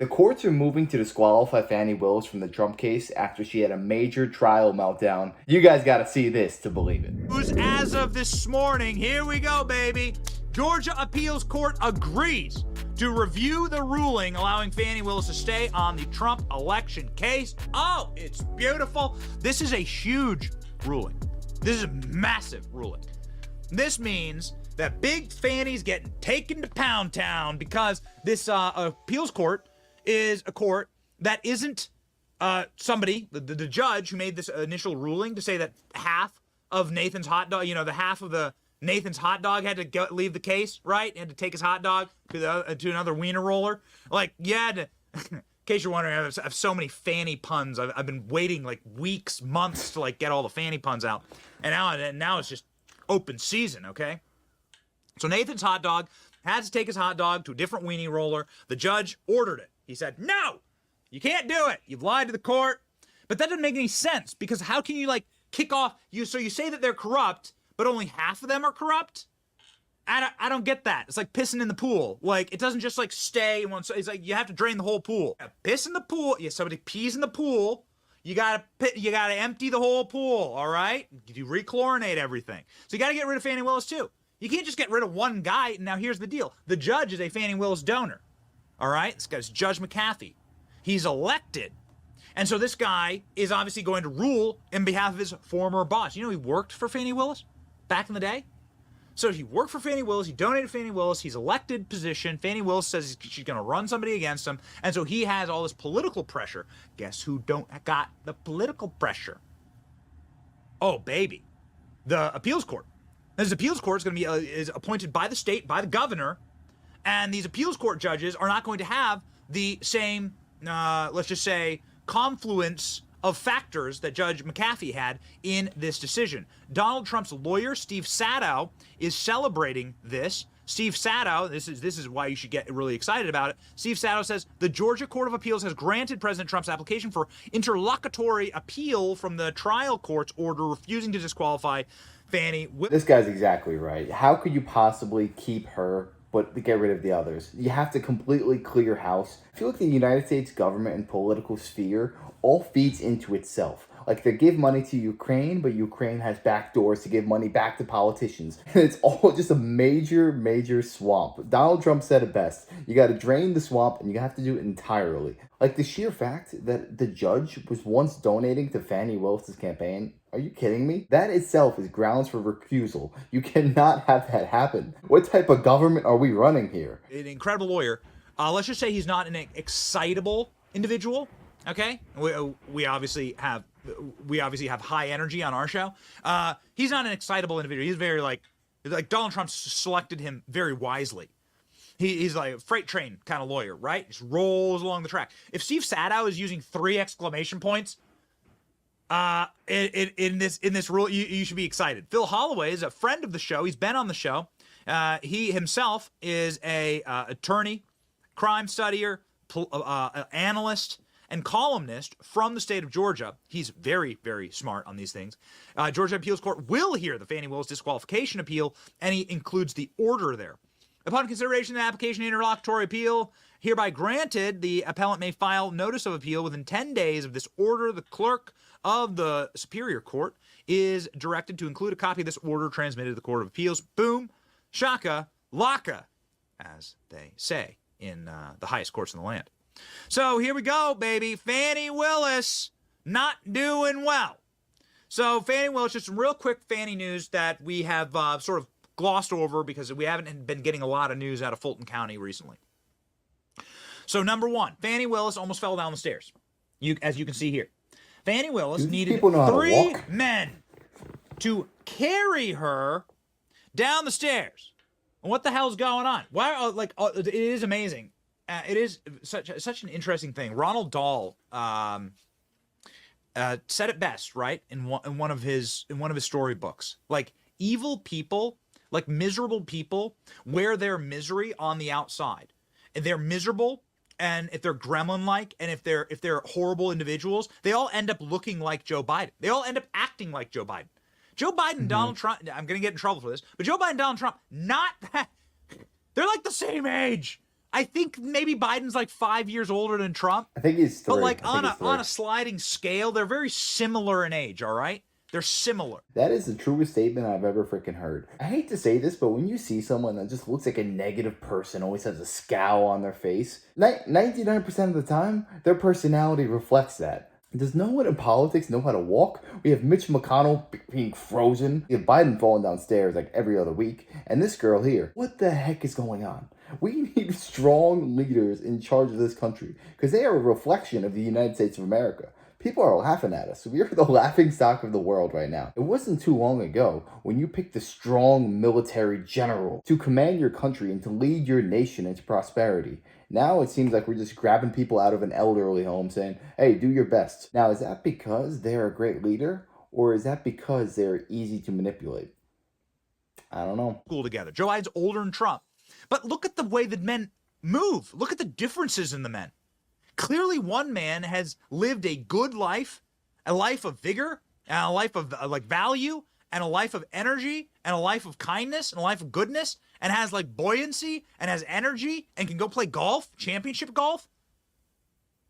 The courts are moving to disqualify Fani Willis from the Trump case after she had a major trial meltdown. You guys gotta see this to believe it. News as of this morning, here we go, baby. Georgia Appeals Court agrees to review the ruling allowing Fani Willis to stay on the Trump election case. Oh, it's beautiful. This is a huge ruling. This is a massive ruling. This means that Big Fanny's getting taken to Pound Town because this appeals court is a court that isn't somebody, the judge who made this initial ruling to say that half of Nathan's hot dog, the half of the Nathan's hot dog had to leave the case, right? He had to take his hot dog to another wiener roller. Like, yeah, in case you're wondering, I have so many Fanny puns. I've been waiting like weeks, months to like get all the Fanny puns out. And now it's just open season, okay? So Nathan's hot dog had to take his hot dog to a different weenie roller. The judge ordered it. He said, no, you can't do it. You've lied to the court. But that doesn't make any sense because how can you like kick off so you say that they're corrupt, but only half of them are corrupt? I don't get that. It's like pissing in the pool. Like it doesn't just like stay in one. It's like you have to drain the whole pool. Piss in the pool. Yeah, somebody pees in the gotta empty the whole pool. All right, you rechlorinate everything. So you gotta get rid of Fani Willis too. You can't just get rid of one guy. Now here's the deal: the judge is a Fani Willis donor. All right, this guy's Judge McAfee. He's elected. And so this guy is obviously going to rule in behalf of his former boss. You know, he worked for Fani Willis back in the day. So he worked for Fani Willis. He donated Fani Willis. He's elected position. Fani Willis says she's going to run somebody against him. And so he has all this political pressure. Guess who don't got the political pressure? Oh, baby. The appeals court. This appeals court is going to be is appointed by the state, by the governor. And these appeals court judges are not going to have the same, let's just say, confluence of factors that Judge McAfee had in this decision. Donald Trump's lawyer, Steve Sadow, is celebrating this. Steve Sadow, this is why you should get really excited about it. Steve Sadow says the Georgia Court of Appeals has granted President Trump's application for interlocutory appeal from the trial court's order refusing to disqualify Fani. This guy's exactly right. How could you possibly keep her but to get rid of the others? You have to completely clear house. I feel like the United States government and political sphere all feeds into itself. Like they give money to Ukraine, but Ukraine has backdoors to give money back to politicians. It's all just a major swamp. Donald Trump said it best. You got to drain the swamp and you have to do it entirely. Like the sheer fact that the judge was once donating to Fani Willis's campaign. Are you kidding me? That itself is grounds for recusal. You cannot have that happen. What type of government are we running here? An incredible lawyer. Let's just say he's not an excitable individual. Okay, we obviously have high energy on our show. He's not an excitable individual. He's very like Donald Trump selected him very wisely. He's like a freight train kind of lawyer, right? Just rolls along the track. If Steve Sadow is using 3 exclamation points in this rule, you should be excited. Phil Holloway is a friend of the show. He's been on the show. He himself is a attorney, crime studier, analyst, and columnist from the state of Georgia. He's very smart on these things. Georgia Appeals Court will hear the Fani Willis disqualification appeal, and he includes the order there. Upon consideration of the application interlocutory appeal hereby granted, the appellant may file notice of appeal within 10 days of this order. The clerk of the Superior Court is directed to include a copy of this order transmitted to the Court of Appeals. Boom, shaka, laka, as they say in the highest courts in the land. So here we go, baby. Fani Willis not doing well. So Fani Willis, just some real quick Fani news that we have sort of glossed over because we haven't been getting a lot of news out of Fulton County recently. So number one, Fani Willis almost fell down the stairs. As you can see here. Fani Willis needed 3 men to carry her down the stairs. What the hell's going on? Why? It is amazing. It is such an interesting thing. Ronald Dahl said it best, right? In one of his storybooks. Like evil people, like miserable people, wear their misery on the outside. And they're miserable, and if they're gremlin-like, and if they're horrible individuals, they all end up looking like Joe Biden. They all end up acting like Joe Biden. Joe Biden and Donald Trump, I'm going to get in trouble for this, but Joe Biden and Donald Trump, not that. They're like the same age. I think maybe Biden's like 5 years older than Trump. I think he's 3. But like I think he's 3. on a sliding scale, they're very similar in age, all right? They're similar. That is the truest statement I've ever freaking heard. I hate to say this, but when you see someone that just looks like a negative person, always has a scowl on their face, 99% of the time, their personality reflects that. Does no one in politics know how to walk? We have Mitch McConnell being frozen. We have Biden falling downstairs like every other week. And this girl here. What the heck is going on? We need strong leaders in charge of this country because they are a reflection of the United States of America. People are laughing at us. We are the laughing stock of the world right now. It wasn't too long ago when you picked a strong military general to command your country and to lead your nation into prosperity. Now it seems like we're just grabbing people out of an elderly home saying, hey, do your best. Now, is that because they're a great leader or is that because they're easy to manipulate? I don't know. School together. Joe Biden's older than Trump. But look at the way that men move. Look at the differences in the men. Clearly, one man has lived a good life, a life of vigor, and a life of like value, and a life of energy, and a life of kindness, and a life of goodness, and has like buoyancy, and has energy, and can go play golf, championship golf.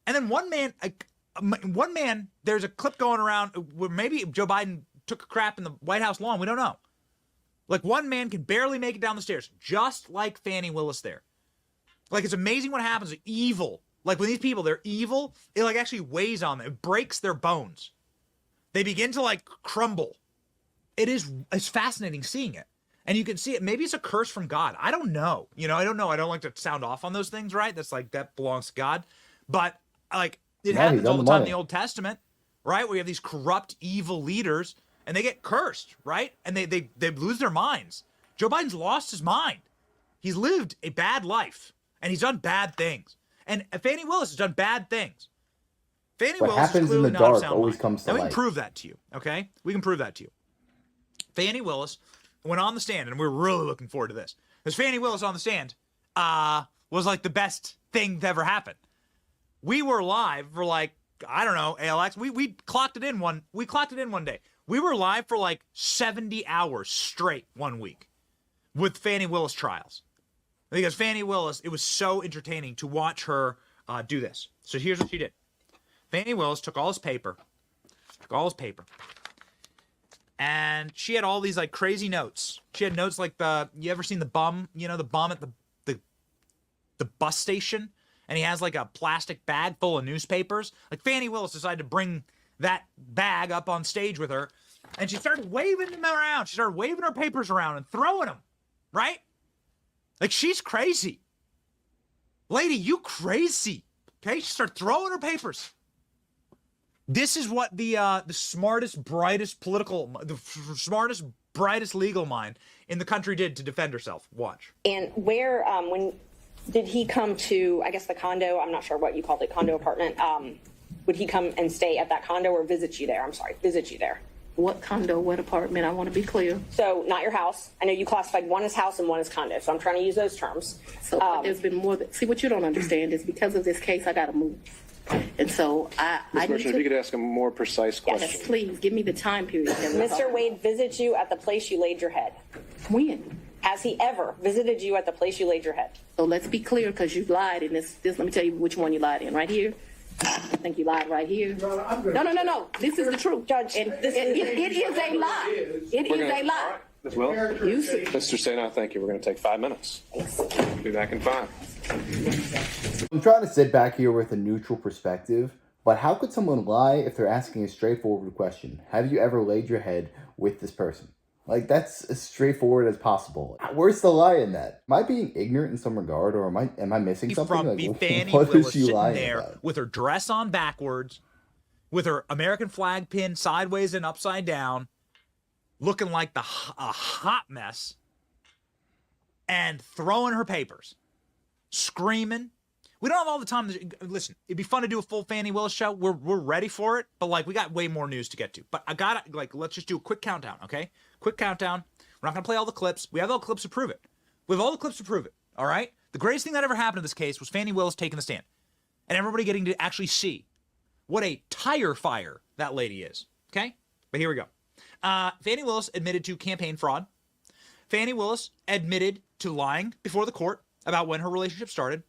And then one man, there's a clip going around where maybe Joe Biden took a crap in the White House lawn. We don't know. Like one man can barely make it down the stairs, just like Fani Willis there. Like it's amazing what happens. Evil. Like when these people, they're evil, it like actually weighs on them. It breaks their bones. They begin to like crumble. It's fascinating seeing it. And you can see it. Maybe it's a curse from God. I don't know. I don't know. I don't like to sound off on those things, right? That's like, that belongs to God. But like it happens all the time in the Old Testament, right? Where you have these corrupt, evil leaders and they get cursed, right? And they lose their minds. Joe Biden's lost his mind. He's lived a bad life and he's done bad things. And Fani Willis has done bad things. Fani Willis happens is clearly in the not dark of sound always mind. comes to now, light. we can prove that to you, okay? We can prove that to you. Fani Willis went on the stand, and we're really looking forward to this. Because Fani Willis on the stand was like the best thing to ever happen. We were live for like, I don't know, ALX. We clocked it in one day. We were live for like 70 hours straight one week with Fani Willis trials. Because Fani Willis, it was so entertaining to watch her do this. So here's what she did. Fani Willis took all his paper, and she had all these like crazy notes. She had notes like you ever seen the bum, the bum at the bus station? And he has like a plastic bag full of newspapers. Like Fani Willis decided to bring that bag up on stage with her, and she started waving them around. She started waving her papers around and throwing them, right? Like, she's crazy. Lady, you crazy. Okay? She started throwing her papers. This is what the smartest, brightest legal mind in the country did to defend herself. Watch. And where, when did he come to, I guess, the condo? I'm not sure what you called it, condo apartment. Would he come and stay at that condo or visit you there? I'm sorry, visit you there. What condo, what apartment? I want to be clear. So not your house. I know you classified one as house and one as condo, so I'm trying to use those terms. So there's been more see, what you don't understand is because of this case, I got to move. And so I Ms. Merchant, if you could ask a more precise question. Yes, please, give me the time period. Mr. Wade visits you at the place you laid your head. When? Has he ever visited you at the place you laid your head? So let's be clear, because you lied in this. Let me tell you which one you lied in. Right here. I think you lied right here. No. This is the truth, Judge. And it is a lie. It is a lie. Ms. Will? You see. Mr. Sena, thank you. We're going to take 5 minutes. Be back in 5. I'm trying to sit back here with a neutral perspective, but how could someone lie if they're asking a straightforward question? Have you ever laid your head with this person? Like, that's as straightforward as possible. Where's the lie in that? Am I being ignorant in some regard, or am I missing something? From Like, Fani what Willis is she sitting lying there about? with her dress on backwards, with her American flag pinned sideways and upside down, looking like a hot mess, and throwing her papers, screaming. We don't have all the time. Listen, it'd be fun to do a full Fani Willis show. We're ready for it, but like we got way more news to get to. But I gotta let's just do a quick countdown, okay? Quick countdown. We're not gonna play all the clips. We have all the clips to prove it. We have all the clips to prove it. All right. The greatest thing that ever happened in this case was Fani Willis taking the stand, and everybody getting to actually see what a tire fire that lady is. Okay. But here we go. Fani Willis admitted to campaign fraud. Fani Willis admitted to lying before the court about when her relationship started.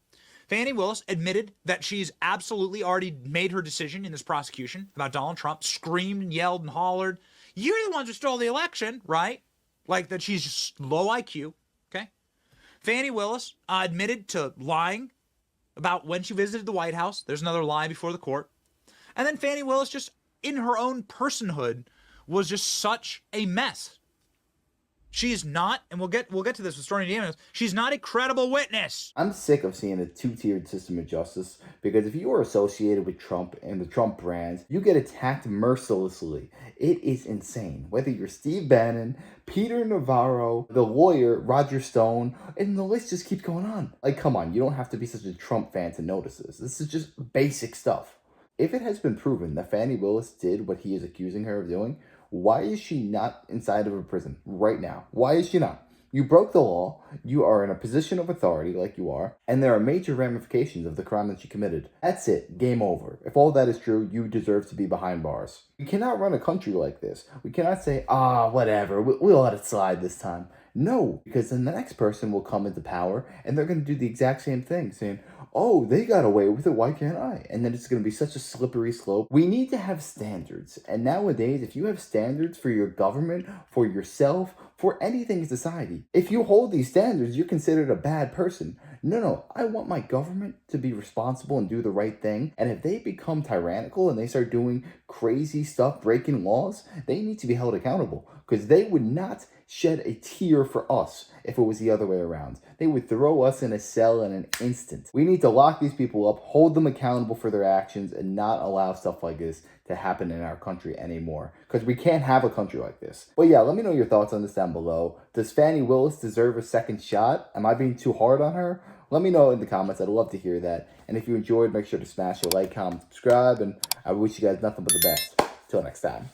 Fani Willis admitted that she's absolutely already made her decision in this prosecution about Donald Trump, screamed and yelled and hollered. You're the ones who stole the election, right? Like that she's just low IQ, okay? Fani Willis admitted to lying about when she visited the White House. There's another lie before the court. And then Fani Willis, just in her own personhood, was just such a mess. She is not, and we'll get to this with Stormy Daniels, she's not a credible witness. I'm sick of seeing a two-tiered system of justice, because if you are associated with Trump and the Trump brand, you get attacked mercilessly. It is insane. Whether you're Steve Bannon, Peter Navarro, the lawyer, Roger Stone, and the list just keeps going on. Like, come on, you don't have to be such a Trump fan to notice this. This is just basic stuff. If it has been proven that Fani Willis did what he is accusing her of doing, why is she not inside of a prison right now? Why is she not? You broke the law, you are in a position of authority like you are, and there are major ramifications of the crime that she committed. That's it. Game over. If all that is true, you deserve to be behind bars. We cannot run a country like this. We cannot say, whatever, we'll let it slide this time. No, because then the next person will come into power and they're going to do the exact same thing, saying, oh, they got away with it, why can't I? And then it's going to be such a slippery slope. We need to have standards. And nowadays, if you have standards for your government, for yourself, for anything in society, if you hold these standards, you're considered a bad person. No, I want my government to be responsible and do the right thing. And if they become tyrannical and they start doing crazy stuff, breaking laws, they need to be held accountable, because they would not shed a tear for us if it was the other way around. They would throw us in a cell in an instant. We need to lock these people up, hold them accountable for their actions, and not allow stuff like this to happen in our country anymore, because we can't have a country like this. But yeah, let me know your thoughts on this down below. Does Fani Willis deserve a second shot? Am I being too hard on her? Let me know in the comments. I'd love to hear that. And if you enjoyed, make sure to smash your like, comment, subscribe, and I wish you guys nothing but the best. Till next time.